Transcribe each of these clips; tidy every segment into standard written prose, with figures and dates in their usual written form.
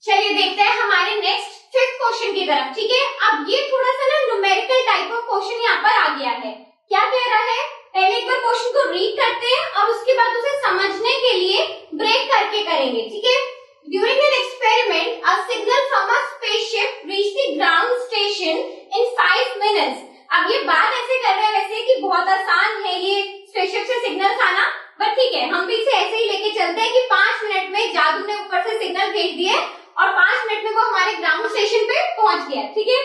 चलिए देखते हैं हमारे नेक्स्ट फिफ्थ क्वेश्चन की तरफ। ठीक है, अब ये थोड़ा सा ना न्यूमेरिकल टाइप ऑफ क्वेश्चन यहाँ पर आ गया है। क्या कह रहा है, पहले एक बार क्वेश्चन को रीड करते हैं और उसके बाद उसे समझने के लिए ब्रेक करके करेंगे। ठीक है, during an experiment a signal from a spaceship reach the ground station in 5 minutes. अब ये बात ऐसे कर रहे हैं वैसे कि बहुत आसान है ये स्पेसशिप से सिग्नल आना, बट ठीक है हम भी इसे ऐसे ही लेके चलते हैं कि 5 मिनट में जादू ने ऊपर से सिग्नल भेज दिए और 5 मिनट में वो हमारे ग्राउंड स्टेशन पे पहुंच गया। ठीक है,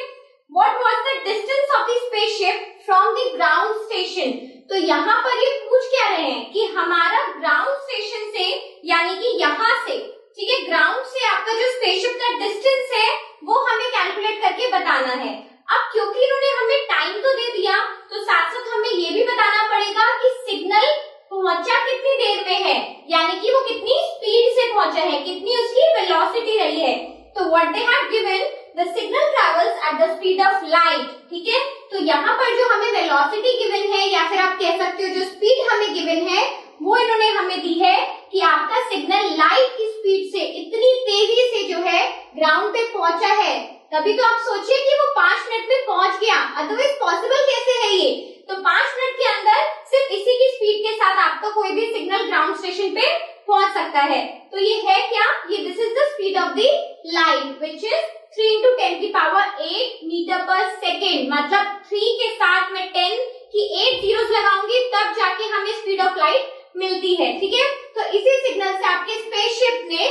what was the distance of the spaceship from the ground station. तो यहाँ पर ये पूछ क्या रहे हैं कि हमारा ग्राउंड स्टेशन से यानी कि यहाँ से, ठीक है, ग्राउंड से आपका जो स्पेसशिप का डिस्टेंस है वो हमें कैलकुलेट करके बताना है। अब क्योंकि इन्होंने हमें टाइम तो दे दिया तो साथ साथ हमें ये भी बताना पड़ेगा कि सिग्नल पहुंचा कितनी देर में है, यानी कि वो कितनी स्पीड से पहुंचा है, कितनी उसकी वेलोसिटी रही है। तो what they have given, the signal travels at the speed of light. ठीक है, तो यहाँ पर जो हमें वेलोसिटी गिवन है या फिर आप कह सकते हो जो स्पीड हमें गिवन है वो इन्होंने हमें दी है कि आपका सिग्नल लाइट की स्पीड से इतनी तेजी से जो है ग्राउंड पे पहुंचा है। तभी तो आप सोचिए कि वो 5 मिनट में पहुंच गया, अदरवाइज पॉसिबल कैसे है ये। तो 5 मिनट के अंदर सिर्फ इसी की स्पीड के साथ आपका कोई भी सिग्नल ग्राउंड स्टेशन पे पहुंच सकता है। तो ये है क्या, ये this is the speed of the light which is 3 into 10⁸ metre per second. मतलब 3 के साथ में 10 की 8 जीरोस लगाऊंगी तब जाके हमें स्पीड ऑफ लाइट मिलती है। ठीक है, तो इसी सिग्नल से आपके स्पेसशिप ने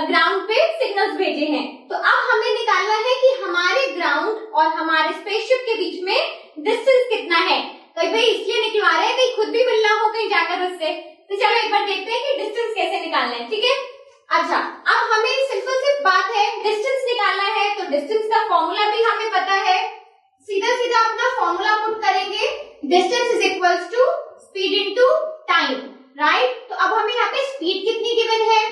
ग्राउंड पे सिग्नल्स भेजे हैं। तो अब हमें निकालना है कि हमारे ग्राउंड और हमारे स्पेसशिप के बीच में डिस्टेंस कितना है। तो भाई इसलिए निकलवा रहे हैं कहीं खुद भी मिलना हो कहीं जाकर उससे। तो चलो एक बार देखते हैं कि डिस्टेंस कैसे निकालना है। ठीक है, अच्छा अब हमें सिंपल सी बात है, डिस्टेंस निकालना है तो डिस्टेंस का फॉर्मूला भी हमें पता है। सीधा सीधा अपना फॉर्मूला पुट करेंगे, distance is equals to speed into time, right. तो अब हमें यहाँ पे स्पीड कितनी गिवन है,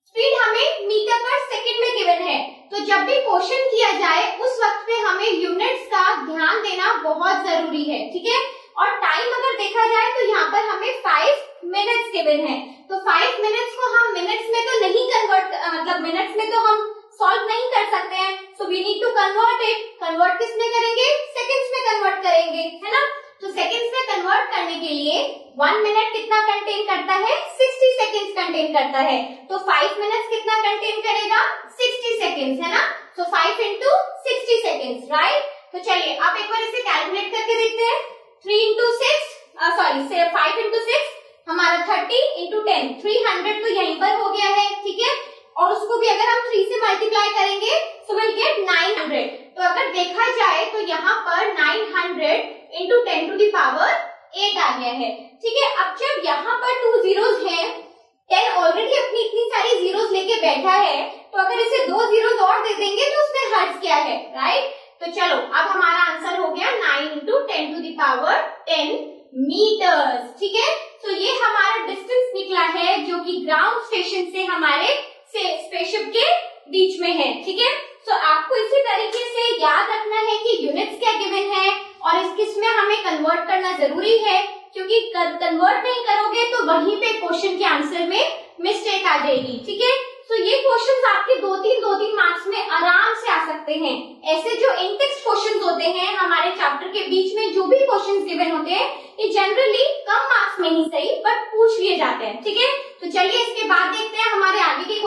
स्पीड हमें मीटर पर सेकंड में गिवन है। तो जब भी क्वेश्चन किया जाए उस वक्त पे हमें यूनिट्स का ध्यान देना बहुत जरूरी है। ठीक है, और टाइम अगर देखा जाए तो यहाँ पर हमें 5 मिनट्स गिवन है। तो 5 मिनट्स को हम मिनट्स में तो नहीं मतलब मिनट्स में तो हम सॉल्व नहीं कर सकते हैं। So we need to convert it. Convert किस में करेंगे, सेकंड्स में कन्वर्ट करेंगे, है ना। तो सेकंड्स में कन्वर्ट करने के लिए 1 मिनट कितना कंटेन करता है, 60 सेकंड्स कंटेन करता है। तो 5 मिनट्स कितना कंटेन करेगा, 60 सेकंड्स, है ना। तो 5 into 60 सेकंड्स, राइट। तो चलिए अब एक बार इसे कैलकुलेट करके देखते हैं। 3 into 6 5 into 6 हमारा 30 into 10 300 तो यहीं पर हो गया है। ठीक है, और उसको भी अगर हम 3 से मल्टीप्लाई करेंगे सो विल गेट 900। तो अगर देखा जाए तो यहाँ पर 900 into 10 to the power 8 आ गया है। ठीक है, अब जब यहाँ पर 2 जीरोस हैं, 10 ऑलरेडी अपनी इतनी सारी जीरोस लेके बैठा है, तो अगर इसे 2 जीरोस और दे देंगे तो उसमें हर्ट्ज क्या है, राइट। तो चलो अब हमारा आंसर हो गया 9 into 10 to the power 10 metres. ठीक है, तो ये हमारा डिस्टेंस निकला है जो कि ग्राउंड स्टेशन से हमारे स्पेसशिप के बीच में है। ठीक है, तो आपको इसी तरीके से याद रखना है कि यूनिट्स क्या गिवन है और इसमें हमें कन्वर्ट करना जरूरी है, क्योंकि कन्वर्ट नहीं करोगे तो वहीं पे क्वेश्चन के आंसर में मिस्टेक आ जाएगी। ठीक है, तो ये क्वेश्चंस आपके 2-3 मार्क्स में आराम से आ सकते हैं। ऐसे जो इन टेक्स्ट क्वेश्चंस होते हैं हमारे चैप्टर के बीच में जो भी क्वेश्चंस गिवन होते हैं ये जनरली कम मार्क्स में ही सही बट पूछ लिए जाते हैं। ठीक है, तो चलिए इसके बाद देखते हैं हमारे आगे के